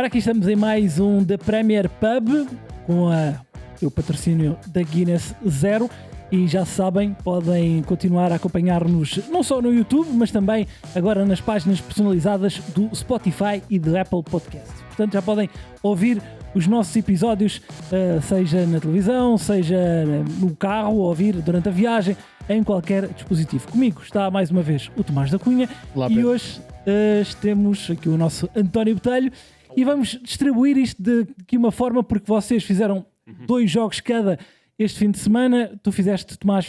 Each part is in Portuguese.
Ora, aqui estamos em mais um The Premier Pub com o patrocínio da Guinness Zero e já sabem, podem continuar a acompanhar-nos não só no YouTube, mas também agora nas páginas personalizadas do Spotify e do Apple Podcast. Portanto, já podem ouvir os nossos episódios, seja na televisão, seja no carro, ouvir durante a viagem, em qualquer dispositivo. Comigo está mais uma vez o Tomás da Cunha. Olá, e Pedro. hoje temos aqui o nosso António Botelho e vamos distribuir isto de uma forma, porque vocês fizeram 2 jogos cada este fim de semana. Tu fizeste, Tomás,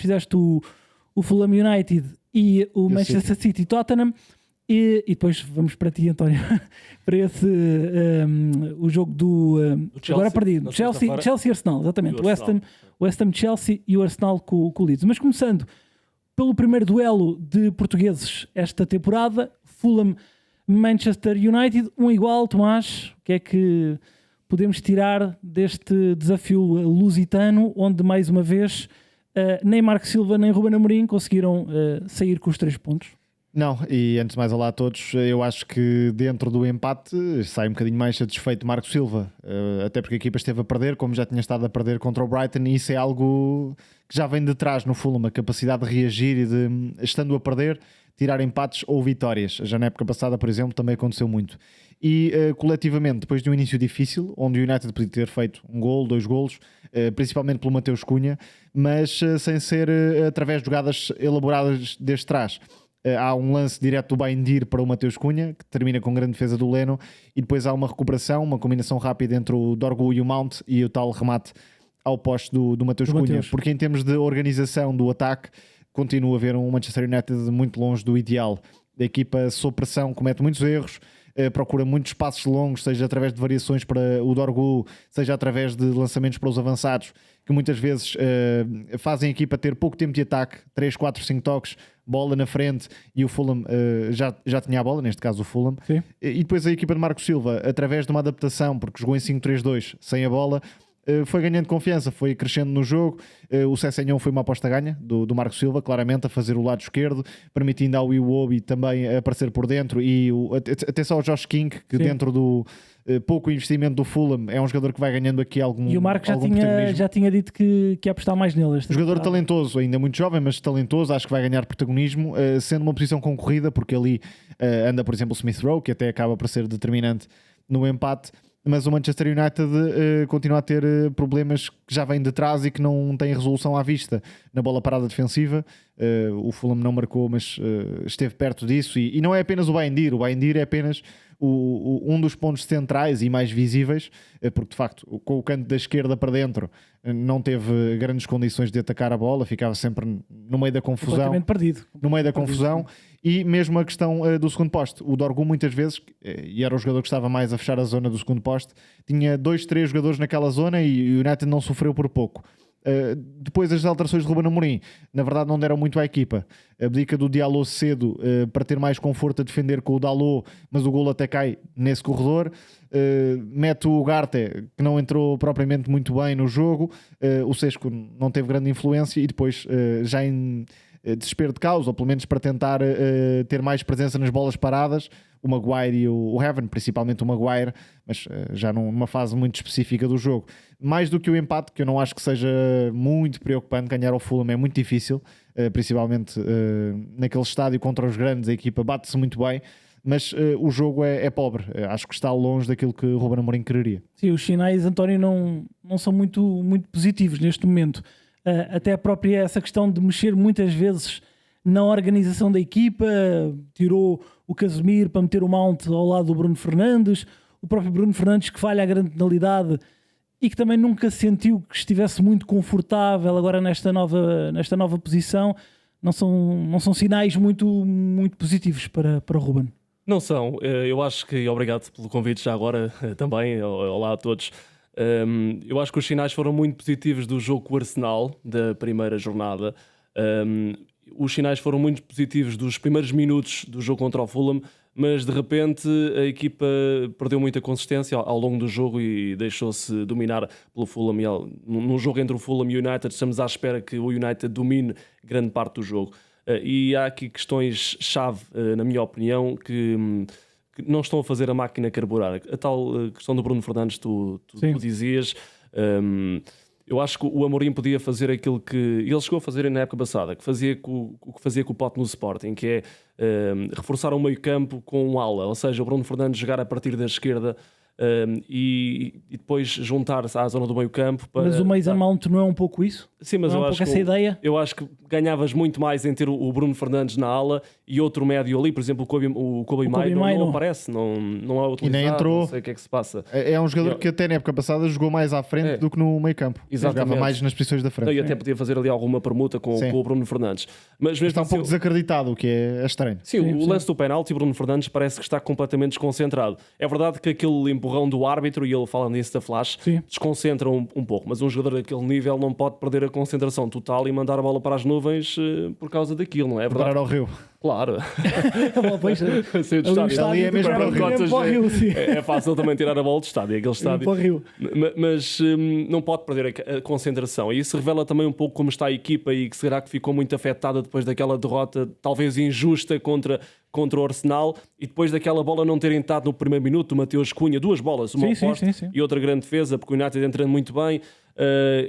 o Fulham United e o Manchester City Tottenham. E depois vamos para ti, António, para esse o jogo do Chelsea, agora perdido, Chelsea e Arsenal, exatamente, o West Ham Chelsea e o Arsenal com o Leeds. Mas começando pelo primeiro duelo de portugueses esta temporada, Fulham Manchester United, um igual. Tomás, o que é que podemos tirar deste desafio lusitano, onde mais uma vez nem Marco Silva nem Ruben Amorim conseguiram sair com os 3 pontos? Não, e antes de mais, olá a todos. Eu acho que dentro do empate sai um bocadinho mais satisfeito Marco Silva, até porque a equipa esteve a perder, como já tinha estado a perder contra o Brighton, e isso é algo que já vem de trás no Fulham, a capacidade de reagir e de, estando a perder, tirar empates ou vitórias. Já na época passada, por exemplo, também aconteceu muito. E coletivamente, depois de um início difícil, onde o United podia ter feito 1 golo, 2 golos, principalmente pelo Mateus Cunha, mas sem ser através de jogadas elaboradas desde trás. Há um lance direto do Baindir para o Mateus Cunha, que termina com grande defesa do Leno, e depois há uma recuperação, uma combinação rápida entre o Dorgu e o Mount, e o tal remate ao poste do Mateus Cunha. Porque em termos de organização do ataque, continua a haver um Manchester United muito longe do ideal. A equipa, sob pressão, comete muitos erros, procura muitos passos longos, seja através de variações para o Dorgu, seja através de lançamentos para os avançados, que muitas vezes fazem a equipa ter pouco tempo de ataque, 3, 4, 5 toques, bola na frente, e o Fulham já tinha a bola, neste caso o Fulham. Sim. E depois a equipa de Marco Silva, através de uma adaptação, porque jogou em 5-3-2 sem a bola, foi ganhando confiança, foi crescendo no jogo. O Sessenhão foi uma aposta ganha do Marco Silva, claramente a fazer o lado esquerdo, permitindo ao Iwobi também aparecer por dentro, e até só o Josh King, que Sim, dentro do pouco investimento do Fulham é um jogador que vai ganhando aqui algum. E o Marco já tinha dito que ia apostar mais nele. Jogador talentoso, ainda muito jovem, mas talentoso, acho que vai ganhar protagonismo, sendo uma posição concorrida, porque ali anda, por exemplo, o Smith Rowe, que até acaba por ser determinante no empate. Mas o Manchester United continua a ter problemas que já vêm de trás e que não têm resolução à vista. Na bola parada defensiva, o Fulham não marcou, mas esteve perto disso. E não é apenas o Baindir é apenas um dos pontos centrais e mais visíveis, porque de facto, com o canto da esquerda para dentro, não teve grandes condições de atacar a bola, ficava sempre no meio da confusão. Completamente perdido. No meio da confusão. E mesmo a questão do segundo poste, o Dorgu muitas vezes, e era o jogador que estava mais a fechar a zona do segundo poste, tinha 2, 3 jogadores naquela zona e o United não sofreu por pouco. Depois as alterações de Ruben Amorim, na verdade não deram muito à equipa. Abdica do Diallo cedo para ter mais conforto a defender com o Dalot, mas o golo até cai nesse corredor. Mete o Ugarte, que não entrou propriamente muito bem no jogo. O Sesco não teve grande influência, e depois já em desespero de causa, ou pelo menos para tentar ter mais presença nas bolas paradas, o Maguire e o Heaven, principalmente o Maguire, mas já numa fase muito específica do jogo. Mais do que o empate, que eu não acho que seja muito preocupante, ganhar ao Fulham é muito difícil, principalmente naquele estádio contra os grandes, a equipa bate-se muito bem, mas o jogo é pobre. Acho que está longe daquilo que o Ruben Amorim quereria. Sim, os sinais, António, não são muito positivos neste momento. Até a própria essa questão de mexer muitas vezes na organização da equipa, tirou o Casemiro para meter o Mount ao lado do Bruno Fernandes, o próprio Bruno Fernandes que falha a grande penalidade e que também nunca sentiu que estivesse muito confortável agora nesta nova posição. Não são sinais muito positivos para o Ruben. Não são. Eu acho que, obrigado pelo convite já agora também, olá a todos. Eu acho que os sinais foram muito positivos do jogo com o Arsenal da primeira jornada. Os sinais foram muito positivos dos primeiros minutos do jogo contra o Fulham, mas de repente a equipa perdeu muita consistência ao longo do jogo e deixou-se dominar pelo Fulham. Num jogo entre o Fulham e o United, estamos à espera que o United domine grande parte do jogo. E há aqui questões-chave, na minha opinião, que que não estão a fazer a máquina carburar. A tal questão do Bruno Fernandes, tu dizias. Eu acho que o Amorim podia fazer aquilo que ele chegou a fazer na época passada, que fazia com o Pote no Sporting, que é reforçar o meio-campo com um ala, ou seja, o Bruno Fernandes jogar a partir da esquerda e depois juntar-se à zona do meio-campo. Mas o Mason Mount não é um pouco isso? Sim, mas não eu é um acho pouco essa ideia? Eu acho que ganhavas muito mais em ter o Bruno Fernandes na ala e outro médio ali, por exemplo, o Kobe Mai não aparece, não é utilizado, e nem entrou. Não sei o que é que se passa. É um jogador que até na época passada jogou mais à frente do que no meio campo. Jogava mais nas posições da frente. E até podia fazer ali alguma permuta com o Bruno Fernandes. Mas mesmo está um pouco desacreditado, o que é estranho. Sim, o lance do penalti, o Bruno Fernandes parece que está completamente desconcentrado. É verdade que aquele empurrão do árbitro, e ele fala nisso da Flash, desconcentra um pouco, mas um jogador daquele nível não pode perder a concentração total e mandar a bola para as nuvens por causa daquilo, não é? Verdade? Para ao Rio. Claro. Ali é mesmo para o Rio. É fácil também tirar a bola do estádio, aquele estádio. Mas não pode perder a concentração. E isso revela também um pouco como está a equipa e que será que ficou muito afetada depois daquela derrota, talvez injusta, contra o Arsenal, e depois daquela bola não terem estado no primeiro minuto, o Mateus Cunha, 2 bolas, uma oposta e outra grande defesa, porque o United entrando muito bem.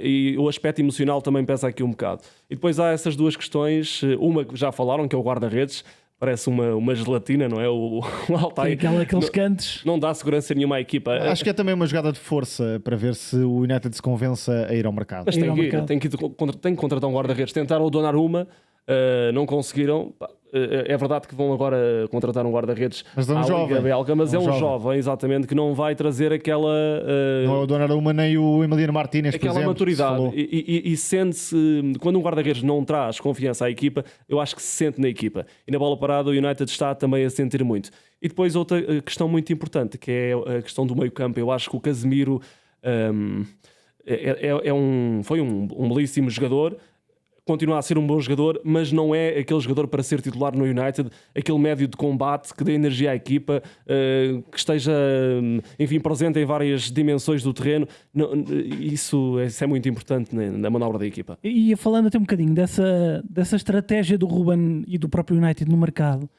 E o aspecto emocional também pesa aqui um bocado. E depois há essas duas questões, uma que já falaram, que é o guarda-redes, parece uma gelatina, não é? O Altay, aqueles cantos. Não dá segurança nenhuma à equipa. Acho que é também uma jogada de força para ver se o United se convença a ir ao mercado. Mas tem que contratar um guarda-redes. Tentaram o Donnarumma, não conseguiram. É verdade que vão agora contratar um guarda-redes à Liga Belga, mas é um jovem, exatamente, que não vai trazer aquela... Não é o Donnarumma nem o Emiliano Martínez, por exemplo. Aquela maturidade. E sente-se... Quando um guarda-redes não traz confiança à equipa, eu acho que se sente na equipa. E na bola parada o United está também a sentir muito. E depois outra questão muito importante, que é a questão do meio-campo. Eu acho que o Casemiro foi um belíssimo jogador, continua a ser um bom jogador, mas não é aquele jogador para ser titular no United, aquele médio de combate que dê energia à equipa, que esteja, enfim, presente em várias dimensões do terreno. Isso é muito importante na manobra da equipa. E falando até um bocadinho dessa estratégia do Ruben e do próprio United no mercado,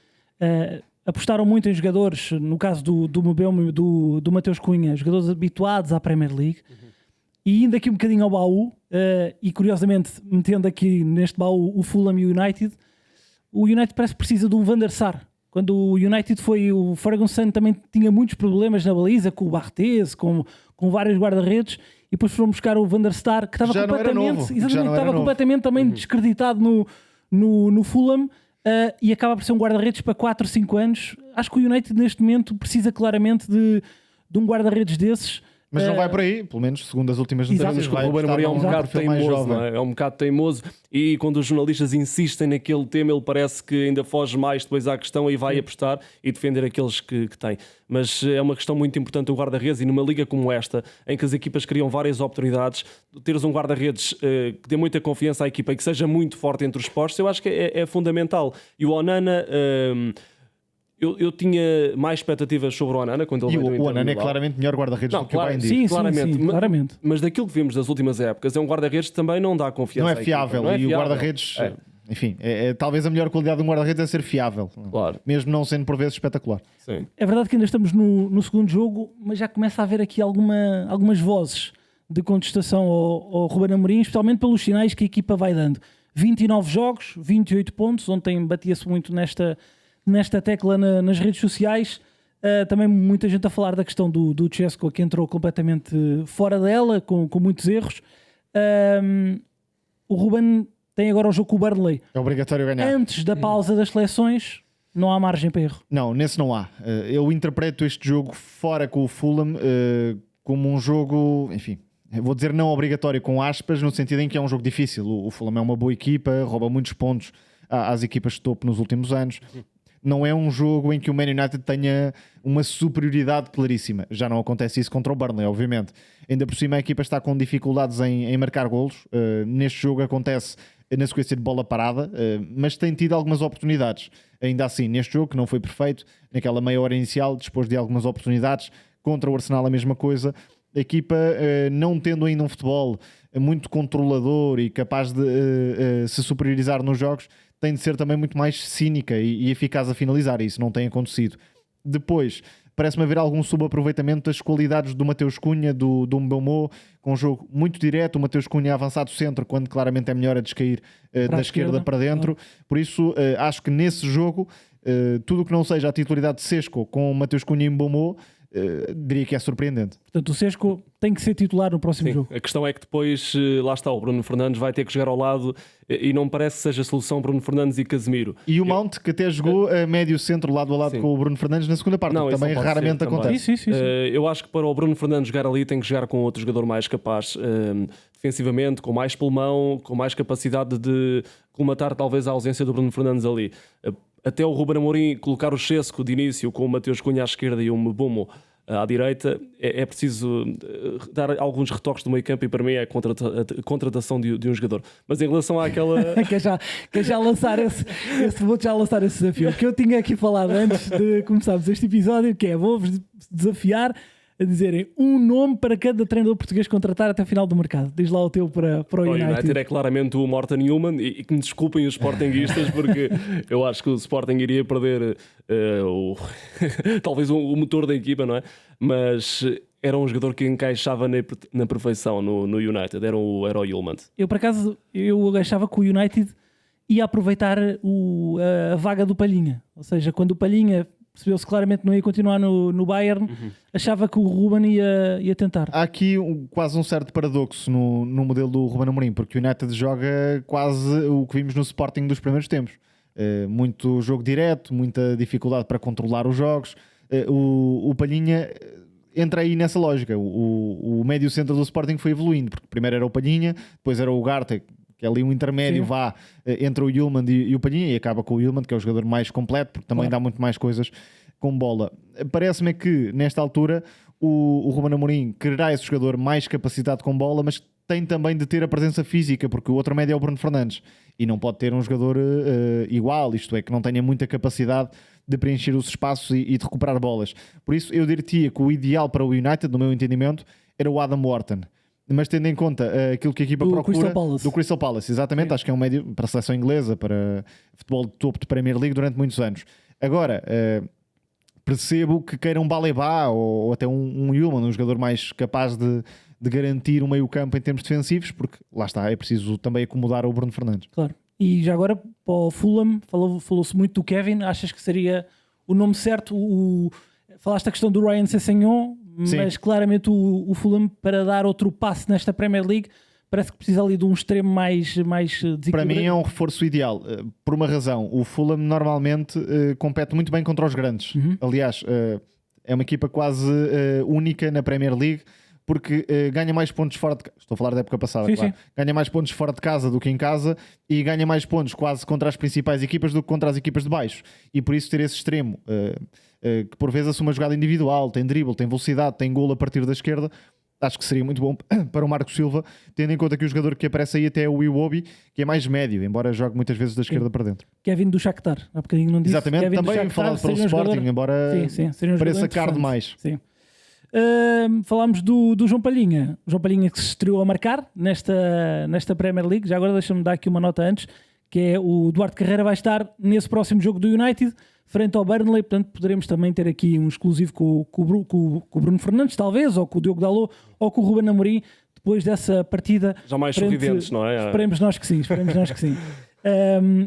apostaram muito em jogadores, no caso do Mbeumo e do Mateus Cunha, jogadores habituados à Premier League. E indo aqui um bocadinho ao baú, e curiosamente metendo aqui neste baú o Fulham e o United parece que precisa de um Van der Sar. Quando o United foi, o Ferguson também tinha muitos problemas na baliza, com o Barthez, com vários guarda-redes, e depois foram buscar o Van der Sar, que estava completamente também descreditado no Fulham, e acaba por ser um guarda-redes para 4 ou 5 anos. Acho que o United neste momento precisa claramente de um guarda-redes desses. Mas não vai por aí, pelo menos segundo as últimas notícias. O Ruben Amorim é um bocado teimoso, não é? É um bocado teimoso, e quando os jornalistas insistem naquele tema, ele parece que ainda foge mais depois à questão e vai apostar e defender aqueles que tem. Mas é uma questão muito importante o guarda-redes, e numa liga como esta, em que as equipas criam várias oportunidades, teres um guarda-redes que dê muita confiança à equipa e que seja muito forte entre os postos, eu acho que é fundamental. E o Onana... Eu tinha mais expectativas sobre o Onana quando ele veio do o Onana é claramente melhor guarda-redes do que o Baindir. Claramente. Mas daquilo que vimos das últimas épocas, é um guarda-redes que também não dá confiança. Não é fiável. O guarda-redes, enfim, talvez a melhor qualidade de um guarda-redes é ser fiável. Claro. Mesmo não sendo por vezes espetacular. Sim. É verdade que ainda estamos no segundo jogo, mas já começa a haver aqui algumas vozes de contestação ao Ruben Amorim, especialmente pelos sinais que a equipa vai dando. 29 jogos, 28 pontos. Ontem batia-se muito nesta tecla nas redes sociais. Também muita gente a falar da questão do Chesco, que entrou completamente fora dela, com muitos erros. O Ruben tem agora o jogo com o Burnley. É obrigatório ganhar. Antes da pausa das seleções, não há margem para erro. Não, nesse não há. Eu interpreto este jogo fora com o Fulham como um jogo, enfim, vou dizer não obrigatório com aspas, no sentido em que é um jogo difícil. O Fulham é uma boa equipa, rouba muitos pontos às equipas de topo nos últimos anos. Não é um jogo em que o Man United tenha uma superioridade claríssima. Já não acontece isso contra o Burnley, obviamente. Ainda por cima a equipa está com dificuldades em marcar golos. Neste jogo acontece na sequência de bola parada, mas tem tido algumas oportunidades. Ainda assim, neste jogo, que não foi perfeito, naquela meia hora inicial, dispôs de algumas oportunidades. Contra o Arsenal a mesma coisa. A equipa, não tendo ainda um futebol muito controlador e capaz de se superiorizar nos jogos, tem de ser também muito mais cínica e eficaz a finalizar, e isso não tem acontecido. Depois, parece-me haver algum subaproveitamento das qualidades do Mateus Cunha, do Mbeumo, com um jogo muito direto, o Mateus Cunha avançado centro, quando claramente é melhor a descair da esquerda para dentro. Por isso, acho que nesse jogo, tudo o que não seja a titularidade de Sesco com o Mateus Cunha e Mbeumo, diria que é surpreendente. Portanto, o Sesco tem que ser titular no próximo jogo. A questão é que depois, lá está, o Bruno Fernandes vai ter que jogar ao lado e não parece que seja a solução Bruno Fernandes e Casemiro. E o Mount, que até jogou a médio centro lado a lado com o Bruno Fernandes na segunda parte, que também raramente acontece. Sim. Eu acho que para o Bruno Fernandes jogar ali tem que jogar com outro jogador mais capaz defensivamente, com mais pulmão, com mais capacidade de colmatar talvez a ausência do Bruno Fernandes ali. Até o Ruben Amorim colocar o Chesco de início com o Mateus Cunha à esquerda e o Mbeumo à direita, é preciso dar alguns retoques do meio campo e para mim é a contratação de um jogador. Mas em relação àquela... Quer já lançar vou-te já lançar esse desafio. O que eu tinha aqui falado antes de começarmos este episódio, que é, vou-vos desafiar a dizerem um nome para cada treinador português contratar até o final do mercado. Diz lá o teu para o United. O United é claramente o Morten Newman e que me desculpem os sportinguistas porque eu acho que o Sporting iria perder talvez o motor da equipa, não é? Mas era um jogador que encaixava na perfeição no United, era o Yulman. Eu por acaso achava que o United ia aproveitar a vaga do Palhinha, ou seja, quando o Palhinha percebeu-se claramente que não ia continuar no Bayern, achava que o Ruben ia tentar. Há aqui quase um certo paradoxo no modelo do Ruben Amorim, porque o United joga quase o que vimos no Sporting dos primeiros tempos. Muito jogo direto, muita dificuldade para controlar os jogos. O Palhinha entra aí nessa lógica. O médio centro do Sporting foi evoluindo, porque primeiro era o Palhinha, depois era o Ugarte, que é ali um intermédio entre o Yulman e o Palhinha, e acaba com o Yulman, que é o jogador mais completo, porque também dá muito mais coisas com bola. Parece-me que nesta altura o Ruben Amorim quererá esse jogador mais capacitado com bola, mas tem também de ter a presença física, porque o outro médio é o Bruno Fernandes e não pode ter um jogador igual, isto é, que não tenha muita capacidade de preencher os espaços e de recuperar bolas. Por isso eu diria que o ideal para o United, no meu entendimento, era o Adam Wharton. Mas tendo em conta aquilo que a equipa procura do Crystal Palace, exatamente, acho que é um médio para a seleção inglesa, para futebol de topo de Premier League durante muitos anos. Agora, percebo que queiram um Baleba ou até um Yulman, um jogador mais capaz de garantir um meio campo em termos defensivos, porque lá está, é preciso também acomodar o Bruno Fernandes. Claro. E já agora, para o Fulham, falou-se muito do Kevin, achas que seria o nome certo? Falaste a questão do Ryan Sessegnon, mas claramente o Fulham, para dar outro passo nesta Premier League, parece que precisa ali de um extremo mais desequilibrado. Para mim é um reforço ideal, por uma razão. O Fulham normalmente compete muito bem contra os grandes. Aliás, é uma equipa quase única na Premier League, porque ganha mais pontos fora de casa. Estou a falar da época passada, claro. Ganha mais pontos fora de casa do que em casa e ganha mais pontos quase contra as principais equipas do que contra as equipas de baixo. E por isso ter esse extremo, que por vezes assume uma jogada individual, tem drible, tem velocidade, tem golo a partir da esquerda, acho que seria muito bom para o Marco Silva, tendo em conta que o jogador que aparece aí até é o Iwobi, que é mais médio, embora jogue muitas vezes da esquerda para dentro. Kevin do Shakhtar, há bocadinho não disse. Exatamente, Kevin também falado pelo Sporting, embora pareça caro demais. Sim. Falámos do João Palhinha. O João Palhinha que se estreou a marcar nesta Premier League. Já agora deixa-me dar aqui uma nota antes, que é o Duarte Carreira vai estar nesse próximo jogo do United frente ao Burnley, portanto poderemos também ter aqui um exclusivo com o Bruno Fernandes, talvez, ou com o Diogo Dalot, ou com o Ruben Amorim, depois dessa partida. Já mais sorridentes, não é? Esperemos nós que sim.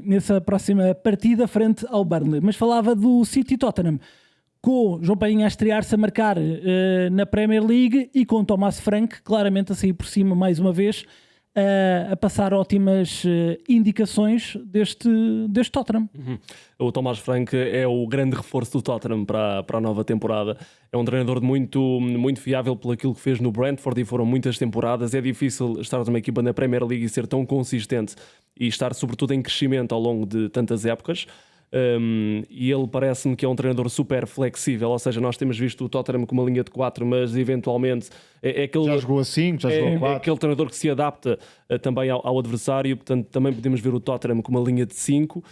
Nessa próxima partida frente ao Burnley. Mas falava do City Tottenham, com João Palhinha a estrear-se a marcar na Premier League e com Thomas Frank claramente a sair por cima mais uma vez, a passar ótimas indicações deste Tottenham. O Thomas Frank é o grande reforço do Tottenham para a nova temporada. É um treinador muito, muito fiável pelo aquilo que fez no Brentford e foram muitas temporadas. É difícil estar numa equipa na Premier League e ser tão consistente e estar sobretudo em crescimento ao longo de tantas épocas. E ele parece-me que é um treinador super flexível, ou seja, nós temos visto o Tottenham com uma linha de 4, mas eventualmente é aquele, já jogou a 5, já jogou a 4. É aquele treinador que se adapta também ao adversário, portanto também podemos ver o Tottenham com uma linha de 5.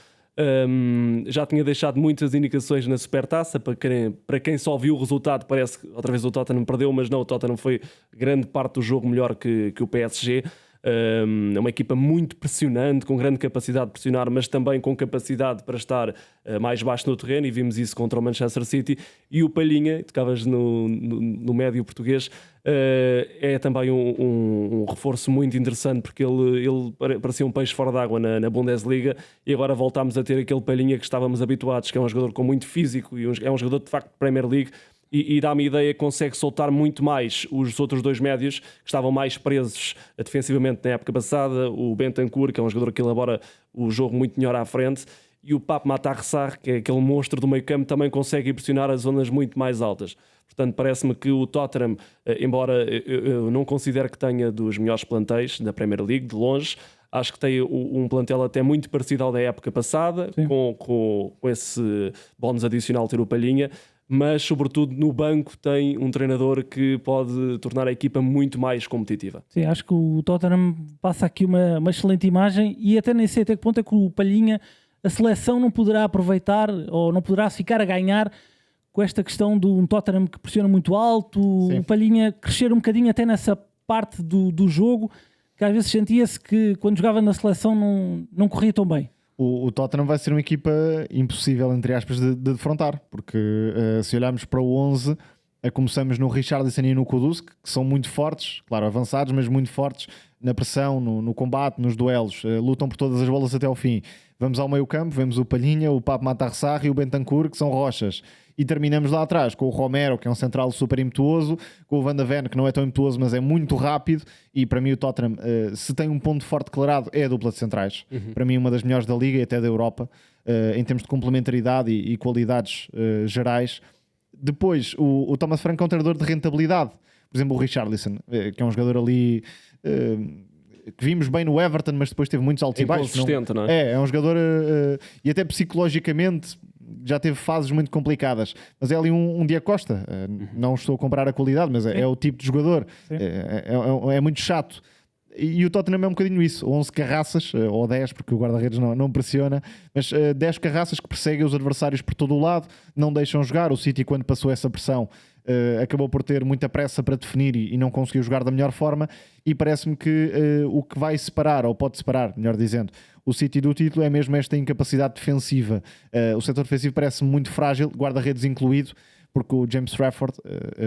Já tinha deixado muitas indicações na Supertaça, para quem só viu o resultado parece que outra vez o Tottenham perdeu, mas não, o Tottenham foi grande parte do jogo melhor que o PSG. É uma equipa muito pressionante, com grande capacidade de pressionar, mas também com capacidade para estar mais baixo no terreno, e vimos isso contra o Manchester City. E o Palhinha, tocavas no médio português, é também um reforço muito interessante, porque ele parecia um peixe fora d'água na Bundesliga, e agora voltámos a ter aquele Palhinha que estávamos habituados, que é um jogador com muito físico, e é um jogador de facto de Premier League, e dá-me a ideia que consegue soltar muito mais os outros dois médios que estavam mais presos defensivamente na época passada, o Bentancur, que é um jogador que elabora o jogo muito melhor à frente, e o Pape Matar Sarr, que é aquele monstro do meio campo, também consegue pressionar as zonas muito mais altas. Portanto, parece-me que o Tottenham, embora eu não considere que tenha dos melhores plantéis da Premier League, de longe, acho que tem um plantel até muito parecido ao da época passada, com esse bónus adicional ter o Palhinha, mas sobretudo no banco tem um treinador que pode tornar a equipa muito mais competitiva. Sim, acho que o Tottenham passa aqui uma excelente imagem, e até nem sei até que ponto é que o Palhinha, a seleção não poderá aproveitar ou não poderá ficar a ganhar com esta questão de um Tottenham que pressiona muito alto. Sim. O Palhinha crescer um bocadinho até nessa parte do jogo, que às vezes sentia-se que quando jogava na seleção não corria tão bem. O Tottenham vai ser uma equipa impossível, entre aspas, de defrontar, porque se olharmos para o 11, começamos no Richarlison e no Kudus, que são muito fortes, claro, avançados, mas muito fortes na pressão, no combate, nos duelos, lutam por todas as bolas até ao fim. Vamos ao meio campo, vemos o Palhinha, o Pape Matar Sarr e o Bentancur, que são rochas. E terminamos lá atrás com o Romero, que é um central super impetuoso, com o Van de Ven, que não é tão impetuoso, mas é muito rápido. E para mim o Tottenham, se tem um ponto forte declarado, é a dupla de centrais. Para mim uma das melhores da Liga e até da Europa, em termos de complementaridade e qualidades gerais. Depois, o Thomas Frank é um treinador de rentabilidade. Por exemplo, o Richarlison, que é um jogador ali... que vimos bem no Everton, mas depois teve muitos altos e baixos. Inconsistente, não é? É um jogador... e até psicologicamente... já teve fases muito complicadas, mas é ali um Diego Costa. Não estou a comparar a qualidade, mas é o tipo de jogador. É muito chato. E o Tottenham é um bocadinho isso. 11 carraças, ou 10, porque o guarda-redes não pressiona, mas 10 carraças que perseguem os adversários por todo o lado, não deixam jogar. O City, quando passou essa pressão, acabou por ter muita pressa para definir e não conseguiu jogar da melhor forma, e parece-me que o que vai separar, ou pode separar, melhor dizendo, o City do título é mesmo esta incapacidade defensiva. O setor defensivo parece muito frágil, guarda-redes incluído, porque o James Trafford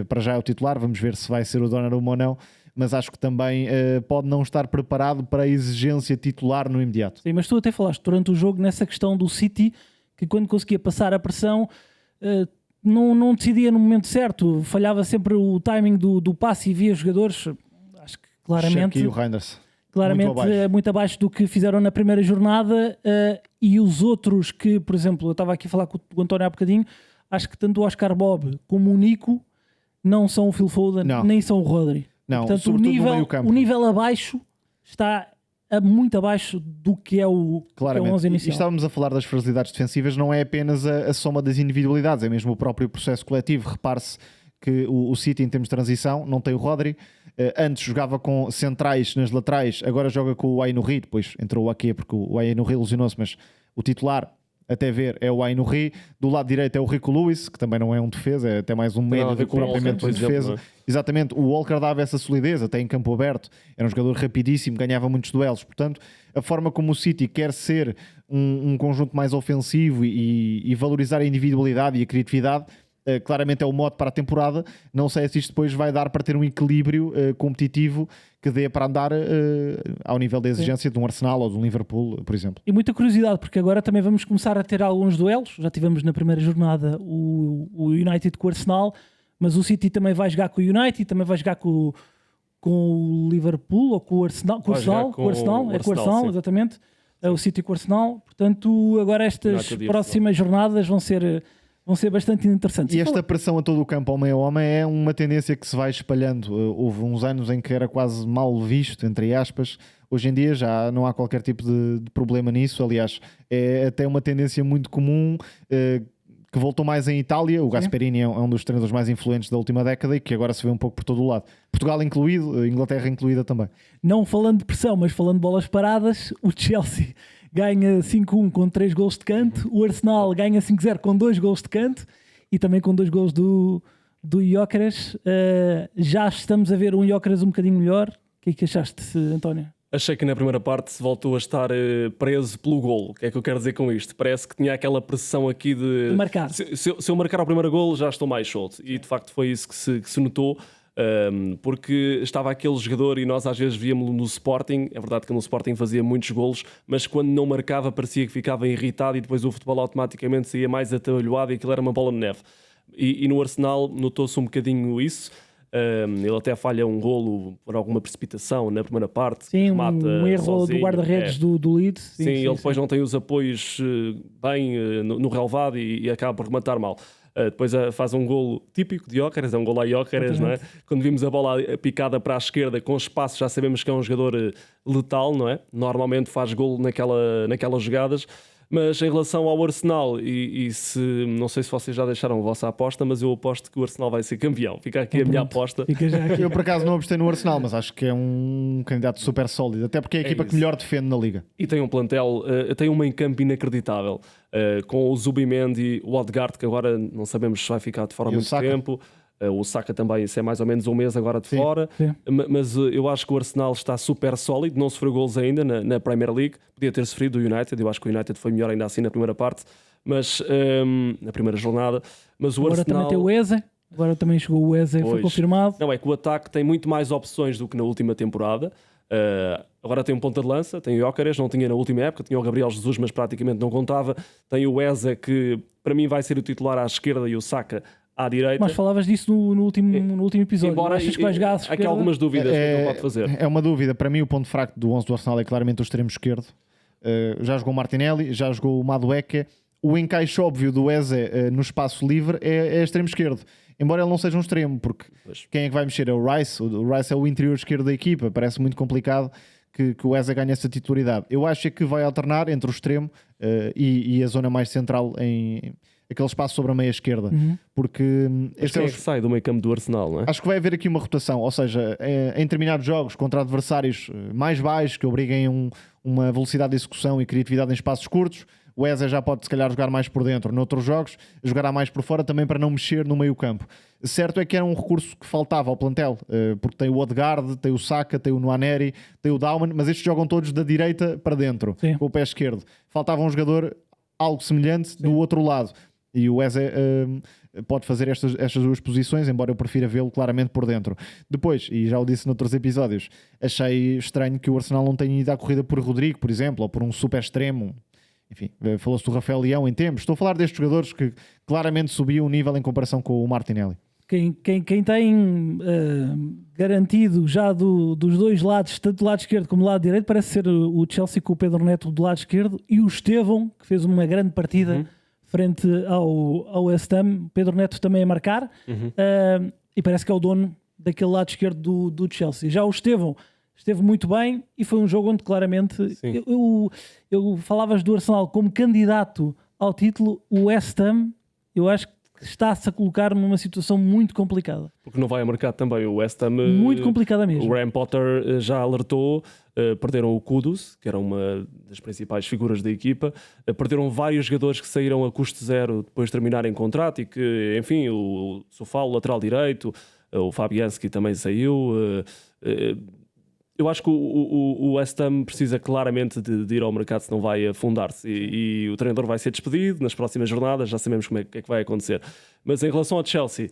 para já é o titular, vamos ver se vai ser o Donnarumma ou não, mas acho que também pode não estar preparado para a exigência titular no imediato. Sim, mas tu até falaste durante o jogo nessa questão do City, que quando conseguia passar a pressão não decidia no momento certo, falhava sempre o timing do passe e via jogadores, acho que claramente... E o Reinders. Claramente muito abaixo do que fizeram na primeira jornada, e os outros que, por exemplo, eu estava aqui a falar com o António há bocadinho, acho que tanto o Oscar Bob como o Nico não são o Phil Foden, nem são o Rodri. Não, portanto, o nível abaixo está muito abaixo do que é o 11 inicial. E estávamos a falar das fragilidades defensivas, não é apenas a soma das individualidades, é mesmo o próprio processo coletivo. Repare-se que o City, em termos de transição, não tem o Rodri. Antes jogava com centrais nas laterais, agora joga com o Aïnouri, depois entrou o Ake porque o Aïnouri ilusionou-se, mas o titular, até ver, é o Aïnouri. Do lado direito é o Rico Lewis, que também não é um defesa, é até mais um médio do que propriamente um defesa. Exatamente, o Walker dava essa solidez, até em campo aberto, era um jogador rapidíssimo, ganhava muitos duelos. Portanto, a forma como o City quer ser um conjunto mais ofensivo e valorizar a individualidade e a criatividade, claramente é o mote para a temporada. Não sei se isto depois vai dar para ter um equilíbrio competitivo que dê para andar ao nível da exigência de um Arsenal ou de um Liverpool, por exemplo. E muita curiosidade, porque agora também vamos começar a ter alguns duelos. Já tivemos na primeira jornada o United com o Arsenal, mas o City também vai jogar com o United, também vai jogar com o Liverpool ou com o Arsenal. Com o Arsenal, exatamente. O City com o Arsenal. Portanto, agora estas próximas jornadas vão ser bastante interessantes. E esta pressão a todo o campo ao meio homem é uma tendência que se vai espalhando. Houve uns anos em que era quase mal visto, entre aspas. Hoje em dia já não há qualquer tipo de problema nisso. Aliás, é até uma tendência muito comum, que voltou mais em Itália. O Gasperini é um dos treinadores mais influentes da última década e que agora se vê um pouco por todo o lado. Portugal incluído, Inglaterra incluída também. Não falando de pressão, mas falando de bolas paradas, o Chelsea ganha 5-1 com 3 golos de canto, o Arsenal ganha 5-0 com 2 golos de canto e também com 2 golos do Gyökeres. Já estamos a ver um Gyökeres um bocadinho melhor. O que é que achaste, António? Achei que na primeira parte se voltou a estar preso pelo golo. O que é que eu quero dizer com isto? Parece que tinha aquela pressão aqui de marcar. Se eu marcar o primeiro golo, já estou mais solto. E de facto foi isso que se notou. Porque estava aquele jogador e nós às vezes víamos-lo no Sporting. É verdade que no Sporting fazia muitos golos, mas quando não marcava parecia que ficava irritado e depois o futebol automaticamente saía mais atabalhoado e aquilo era uma bola de neve. E no Arsenal notou-se um bocadinho isso. Ele até falha um golo por alguma precipitação na primeira parte. Sim, um erro sozinho, do guarda-redes do Leeds. Sim, ele depois não tem os apoios bem no relevado e acaba por rematar mal. Depois faz um golo típico de Gyökeres, é um golo a Gyökeres, não é? Quando vimos a bola picada para a esquerda com espaço, já sabemos que é um jogador letal, não é? Normalmente faz golo naquelas jogadas. Mas em relação ao Arsenal, não sei se vocês já deixaram a vossa aposta, mas eu aposto que o Arsenal vai ser campeão. Fica aqui a minha aposta. Eu por acaso não apostei no Arsenal, mas acho que é um candidato super sólido, até porque é a equipa que melhor defende na Liga. E tem um plantel, tem um meio-campo inacreditável, com o Zubimendi, o Odegaard, que agora não sabemos se vai ficar de fora há muito tempo. O Saka também, isso é mais ou menos um mês agora de fora. Sim. Mas eu acho que o Arsenal está super sólido, não sofreu golos ainda na Premier League, podia ter sofrido o United, eu acho que o United foi melhor ainda assim na primeira parte, mas na primeira jornada. Mas o agora Arsenal... também tem o Eze, agora também chegou o Eze, foi confirmado. Não, é que o ataque tem muito mais opções do que na última temporada. Agora tem um ponta de lança, tem o Gyökeres, não tinha na última época, tinha o Gabriel Jesus, mas praticamente não contava. Tem o Eze, que para mim vai ser o titular à esquerda, e o Saka à direita. Mas falavas disso no último episódio. Embora achas que vai jogar há aqui algumas dúvidas que ele pode fazer. É uma dúvida. Para mim o ponto fraco do 11 do Arsenal é claramente o extremo esquerdo. Já jogou o Martinelli, já jogou o Madueke. O encaixe óbvio do Eze no espaço livre é extremo esquerdo. Embora ele não seja um extremo, porque quem é que vai mexer? É o Rice. O Rice é o interior esquerdo da equipa. Parece muito complicado que o Eze ganhe essa titularidade. Eu acho que vai alternar entre o extremo e a zona mais central em... aquele espaço sobre a meia esquerda. Porque quem é que sai do meio campo do Arsenal, não é? Acho que vai haver aqui uma rotação, ou seja, em determinados jogos contra adversários mais baixos, que obriguem uma velocidade de execução e criatividade em espaços curtos, o Eze já pode se calhar jogar mais por dentro. Noutros jogos jogará mais por fora, também para não mexer no meio campo. Certo é que era um recurso que faltava ao plantel, porque tem o Odegaard, tem o Saka, tem o Nwaneri, tem o Dauman, mas estes jogam todos da direita para dentro, com o pé esquerdo. Faltava um jogador algo semelhante do outro lado. E o Eze pode fazer estas duas posições, embora eu prefira vê-lo claramente por dentro. Depois, e já o disse noutros episódios, achei estranho que o Arsenal não tenha ido à corrida por Rodrigo, por exemplo, ou por um super extremo. Enfim, falou-se do Rafael Leão em tempos. Estou a falar destes jogadores que claramente subiam o nível em comparação com o Martinelli. Quem tem garantido já dos dois lados, tanto do lado esquerdo como do lado direito, parece ser o Chelsea com o Pedro Neto do lado esquerdo e o Estevão, que fez uma grande partida frente ao West Ham. Pedro Neto também a marcar, e parece que é o dono daquele lado esquerdo do Chelsea. Já o Estevão esteve muito bem e foi um jogo onde claramente eu falavas do Arsenal como candidato ao título. O West Ham, eu acho que está-se a colocar numa situação muito complicada. Porque não vai a marcar também o West Ham. Muito complicada mesmo. O Graham Potter já alertou, perderam o Kudus, que era uma das principais figuras da equipa, perderam vários jogadores que saíram a custo zero depois de terminarem contrato e que, enfim, o Sofá, o lateral direito, o Fabianski também saiu. Eu acho que o West Ham precisa claramente de ir ao mercado, senão vai afundar-se. E o treinador vai ser despedido nas próximas jornadas, já sabemos como é que vai acontecer. Mas em relação ao Chelsea,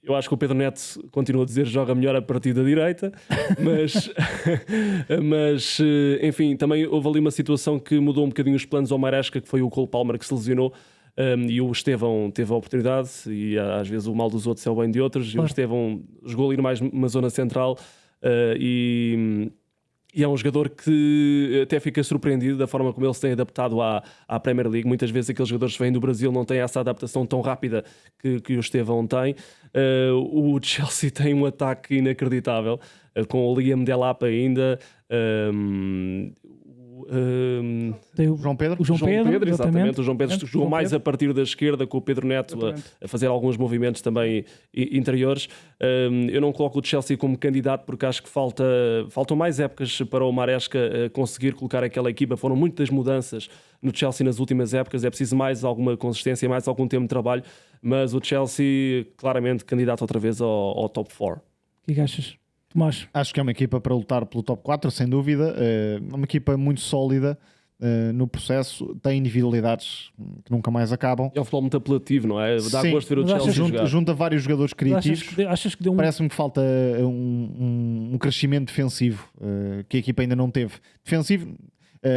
eu acho que o Pedro Neto continua a dizer que joga melhor a partir da direita, mas enfim, também houve ali uma situação que mudou um bocadinho os planos ao Maresca, que foi o Cole Palmer que se lesionou. E o Estevão teve a oportunidade, e às vezes o mal dos outros é o bem de outros, e o Estevão jogou ali mais numa zona central. E é um jogador que até fica surpreendido da forma como ele se tem adaptado à Premier League. Muitas vezes aqueles jogadores que vêm do Brasil não têm essa adaptação tão rápida que o Estevão tem. O Chelsea tem um ataque inacreditável, com o Liam Delap ainda, tem o João Pedro. O João Pedro, exatamente. O João Pedro jogou mais a partir da esquerda, com o Pedro Neto a fazer alguns movimentos também interiores. Eu não coloco o Chelsea como candidato porque acho que faltam mais épocas para o Maresca conseguir colocar aquela equipa. Foram muitas mudanças no Chelsea nas últimas épocas, é preciso mais alguma consistência, mais algum tempo de trabalho, mas o Chelsea claramente candidato outra vez ao top 4. O que achas? Tomás. Acho que é uma equipa para lutar pelo top 4, sem dúvida. É uma equipa muito sólida no processo, tem individualidades que nunca mais acabam. É um futebol muito apelativo, não é? Dá Sim, gosto de ver o mas Chelsea jogar. Junta vários jogadores críticos. Achas que deu um... Parece-me que falta um crescimento defensivo que a equipa ainda não teve. Defensivo,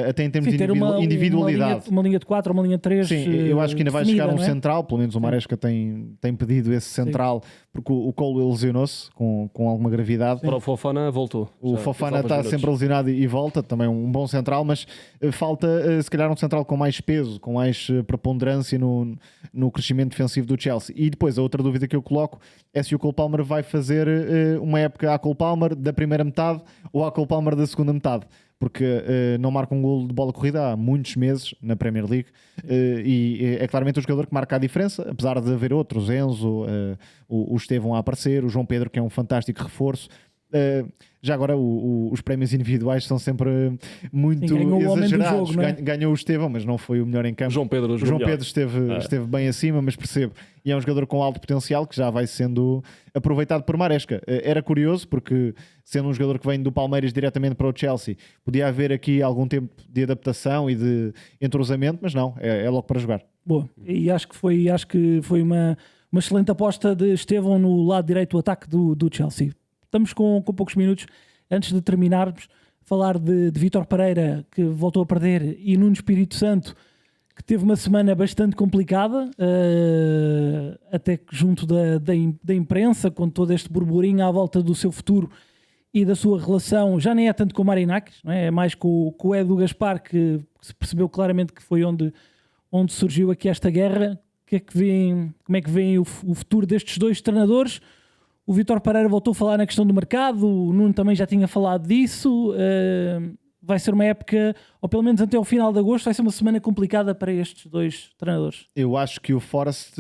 até em termos Sim, de ter individualidade. uma linha de 4, uma linha de 3. Sim, eu acho que ainda vai chegar um não é? central, pelo menos o Maresca tem pedido esse central, porque o Colwill lesionou-se com alguma gravidade. Para o Fofana voltou. O Fofana está sempre lesionado e volta, também um bom central, mas falta se calhar um central com mais peso, com mais preponderância no crescimento defensivo do Chelsea. E depois a outra dúvida que eu coloco é se o Cole Palmer vai fazer uma época à Cole Palmer da primeira metade ou à Cole Palmer da segunda metade, porque não marca um golo de bola corrida há muitos meses na Premier League e é claramente o jogador que marca a diferença, apesar de haver outros, Enzo, o Estevão a aparecer, o João Pedro, que é um fantástico reforço. Já agora os prémios individuais são sempre muito exagerados. Jogo, é? Ganhou o Estevão, mas não foi o melhor em campo. O João Pedro esteve bem acima, mas percebo. E é um jogador com alto potencial que já vai sendo aproveitado por Maresca. Era curioso porque, sendo um jogador que vem do Palmeiras diretamente para o Chelsea, podia haver aqui algum tempo de adaptação e de entrosamento, mas não, é logo para jogar. Boa. E acho que foi uma excelente aposta de Estevão no lado direito do ataque do Chelsea. Estamos com poucos minutos. Antes de terminarmos, falar de Vítor Pereira, que voltou a perder, e Nuno Espírito Santo, que teve uma semana bastante complicada, até que junto da imprensa, com todo este burburinho à volta do seu futuro e da sua relação, já nem é tanto com o Marinakis, não é? É mais com o Edu Gaspar, que se percebeu claramente que foi onde surgiu aqui esta guerra. Como é que vem o futuro destes dois treinadores? O Vítor Pereira voltou a falar na questão do mercado, o Nuno também já tinha falado disso. Vai ser uma época, ou pelo menos até ao final de agosto, vai ser uma semana complicada para estes dois treinadores. Eu acho que o Forest,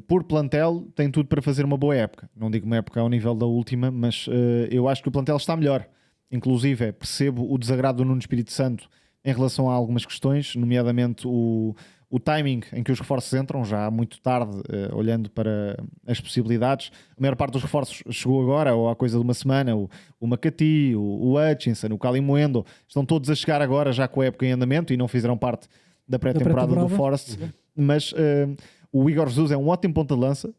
por plantel, tem tudo para fazer uma boa época. Não digo uma época ao nível da última, mas eu acho que o plantel está melhor. Inclusive, percebo o desagrado do Nuno Espírito Santo em relação a algumas questões, nomeadamente o timing em que os reforços entram, já muito tarde, olhando para as possibilidades. A maior parte dos reforços chegou agora, ou há coisa de uma semana. O Makati, o Hutchinson, o Kalimuendo, estão todos a chegar agora, já com a época em andamento, e não fizeram parte da pré-temporada do Forest. Mas o Igor Jesus é um ótimo ponta de lança,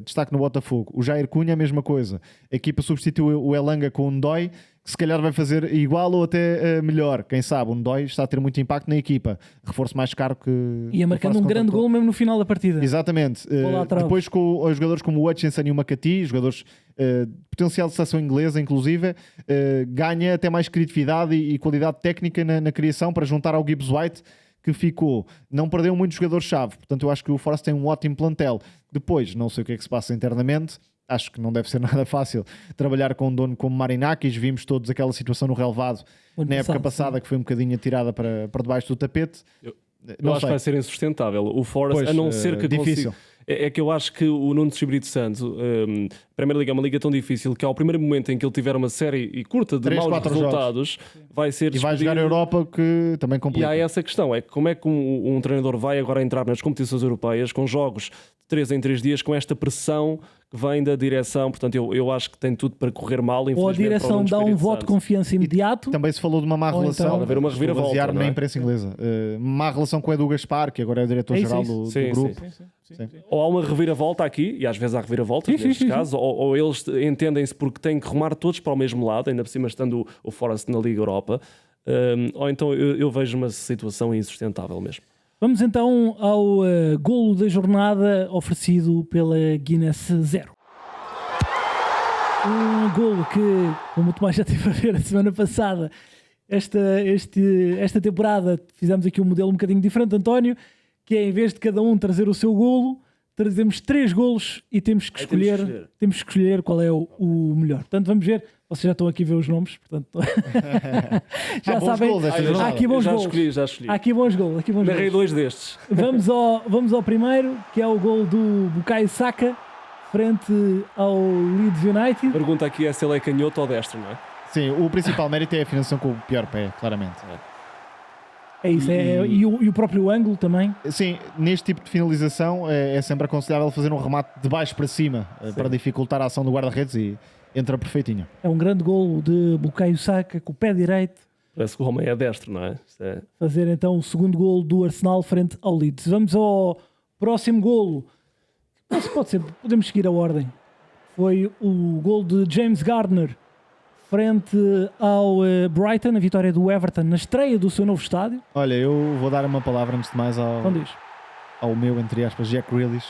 destaque no Botafogo. O Jair Cunha, a mesma coisa. A equipa substituiu o Elanga com o Ndoi, que se calhar vai fazer igual ou até melhor. Quem sabe, o Ndoi está a ter muito impacto na equipa. Reforço mais caro que... E marcando um grande gol mesmo no final da partida. Exatamente. Depois com os jogadores como o Hutchinson e o Makati, jogadores de potencial de seleção inglesa, inclusive, ganha até mais criatividade e qualidade técnica na criação para juntar ao Gibbs White, que ficou. Não perdeu muitos jogadores-chave. Portanto, eu acho que o Forest tem um ótimo plantel. Depois, não sei o que é que se passa internamente. Acho que não deve ser nada fácil trabalhar com um dono como Marinakis. Vimos todos aquela situação no relevado na época passada, que foi um bocadinho atirada para debaixo do tapete. Eu acho que vai ser insustentável. O Forest, a não ser que difícil. É que eu acho que o Nuno Espírito Santo, a Primeira Liga é uma liga tão difícil que ao primeiro momento em que ele tiver uma série curta de maus resultados, vai ser despedido. E vai jogar a Europa, que também complica. E há essa questão, é como é que um treinador vai agora entrar nas competições europeias com jogos de 3 em 3 dias, com esta pressão que vem da direção. Portanto, eu acho que tem tudo para correr mal. Ou a direção dá um voto de confiança imediato. E também se falou de uma má relação. Pode haver uma reviravolta, na imprensa inglesa. Má relação com o Edu Gaspar, que agora é o diretor-geral do grupo. Sim. Ou há uma reviravolta aqui, e às vezes há reviravoltas neste caso, ou eles entendem-se porque têm que remar todos para o mesmo lado, ainda por cima estando o Forest na Liga Europa, ou então eu vejo uma situação insustentável mesmo. Vamos então ao golo da jornada oferecido pela Guinness 0. Um golo que, como o Tomás já teve a ver a semana passada, esta temporada fizemos aqui um modelo um bocadinho diferente, António, que é, em vez de cada um trazer o seu golo, trazemos 3 golos e temos que escolher qual é o melhor. Portanto, vamos ver. Vocês já estão aqui a ver os nomes, portanto já sabem. Há aqui bons golos. Já escolhi. Há aqui bons golos. Narrei 2 destes. Vamos ao primeiro, que é o gol do Bukayo Saka frente ao Leeds United. Pergunta aqui é se ele é canhoto ou destro, não é? Sim, o principal mérito é a finalização com o pior pé, claramente. É isso, e o próprio ângulo também. Sim, neste tipo de finalização é sempre aconselhável fazer um remate de baixo para cima, para dificultar a ação do guarda-redes, e Entra perfeitinho. É um grande golo de Bukayo Saka com o pé direito. Parece que o homem é destro, não é? Isto é... Fazer então o segundo golo do Arsenal frente ao Leeds. Vamos ao próximo golo. Pode ser, podemos seguir a ordem. Foi o golo de James Gardner frente ao Brighton, a vitória do Everton na estreia do seu novo estádio. Olha, eu vou dar uma palavra antes de mais ao meu, entre aspas, Jack Grealish,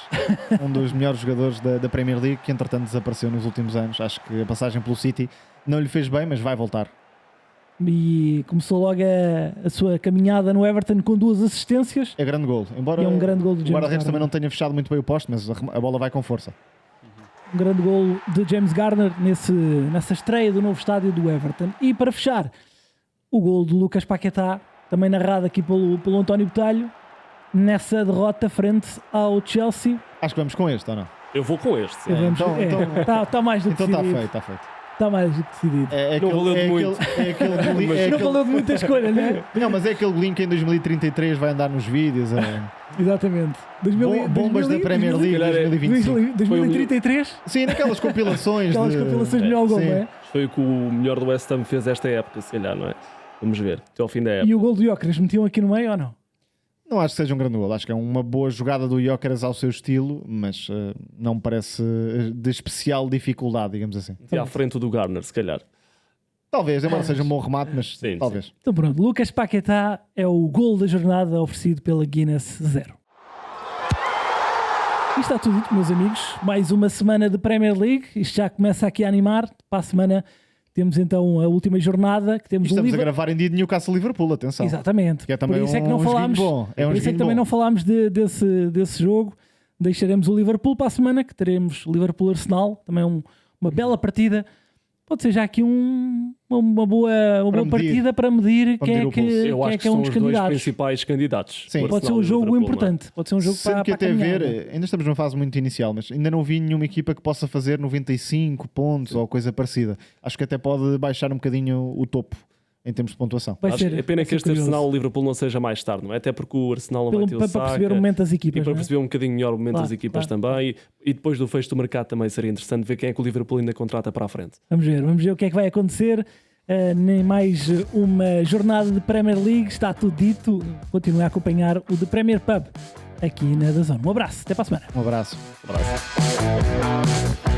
um dos melhores jogadores da Premier League, que entretanto desapareceu nos últimos anos. Acho que a passagem pelo City não lhe fez bem, mas vai voltar. E começou logo a sua caminhada no Everton com 2 assistências. É grande golo. Embora é um grande golo de o James guarda-redes Gardner. também não tenha fechado muito bem o poste, mas a bola vai com força. Um grande golo de James Gardner nessa estreia do novo estádio do Everton. E para fechar, o golo de Lucas Paquetá, também narrado aqui pelo António Botelho, nessa derrota frente ao Chelsea. Acho que vamos com este, ou não? Eu vou com este. Está mais do que Então decidido. está feito. Está mais do que decidido. Não valeu de muito. Não valeu de muita escolha, não é? Não, mas é aquele golinho que em 2033 vai andar nos vídeos. Exatamente. Bombas da Premier League 2025. 2033? Sim, naquelas compilações. Aquelas compilações de melhor gol, não é? Foi o que o melhor do West Ham fez esta época, se calhar, não é? Vamos ver, até ao fim da época. E o gol do Gyökeres metiam aqui no meio ou não? Não acho que seja um grande gol. Acho que é uma boa jogada do Gyökeres ao seu estilo, mas não me parece de especial dificuldade, digamos assim. E à frente do Garner, se calhar. Talvez, embora seja um bom remate, mas sim, talvez. Sim. Então pronto, Lucas Paquetá é o gol da jornada oferecido pela Guinness 0. E está tudo dito, meus amigos. Mais uma semana de Premier League. Isto já começa aqui a animar. Para a semana temos então a última jornada. Que temos Estamos a gravar em dia de Newcastle-Liverpool, atenção. Exatamente. Que é também por isso é que não falámos, bom. por isso é que também não falámos desse jogo. Deixaremos o Liverpool para a semana, que teremos Liverpool-Arsenal. Também uma bela partida. Pode ser já aqui uma boa partida para medir quem é que é um dos os candidatos. Dois principais candidatos. Sim. Pode ser um jogo importante. Pode ser um jogo Sendo que para até caminhar, ver, ainda estamos numa fase muito inicial, mas ainda não vi nenhuma equipa que possa fazer 95 pontos ou coisa parecida. Acho que até pode baixar um bocadinho o topo em termos de pontuação. É pena que este Arsenal o Liverpool não seja mais tarde, não é? Até porque o Arsenal não vai ter o Saka, para perceber o momento das equipas. E para perceber um bocadinho melhor o momento das equipas também. E depois do fecho do mercado também seria interessante ver quem é que o Liverpool ainda contrata para a frente. Vamos ver o que é que vai acontecer. Nem mais uma jornada de Premier League. Está tudo dito. Continue a acompanhar o The Premier Pub aqui na DAZN. Um abraço, até para a semana. Um abraço. Um abraço.